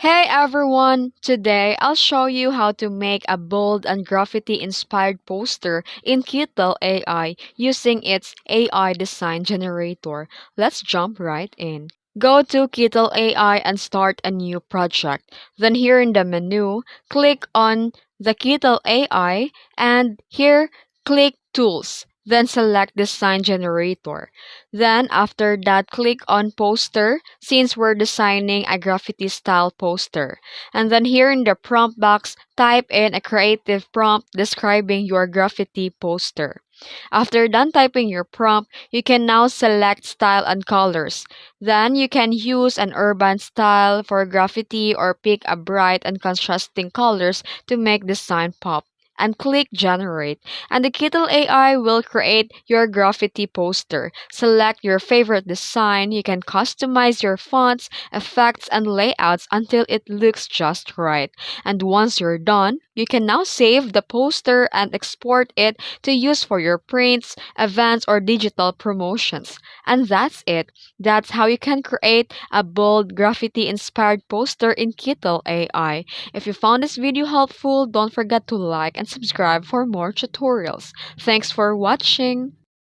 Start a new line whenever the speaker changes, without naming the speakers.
Hey everyone! Today I'll show you how to make a bold and graffiti-inspired poster in Kittl AI using its AI design generator. Let's jump right in. Go to Kittl AI and start a new project. Then here in the menu, click on the Kittl AI and here click Tools. Then select Design Generator. Then after that, click on Poster since we're designing a graffiti style poster. And then here in the prompt box, type in a creative prompt describing your graffiti poster. After done typing your prompt, you can now select style and colors. Then you can use an urban style for graffiti or pick a bright and contrasting colors to make design pop. And click generate. And the Kittl AI will create your graffiti poster. Select your favorite design. You can customize your fonts, effects, and layouts until it looks just right. And once you're done, you can now save the poster and export it to use for your prints, events, or digital promotions. And that's it. That's how you can create a bold graffiti inspired poster in Kittl AI. If you found this video helpful, don't forget to like and subscribe for more tutorials. Thanks for watching.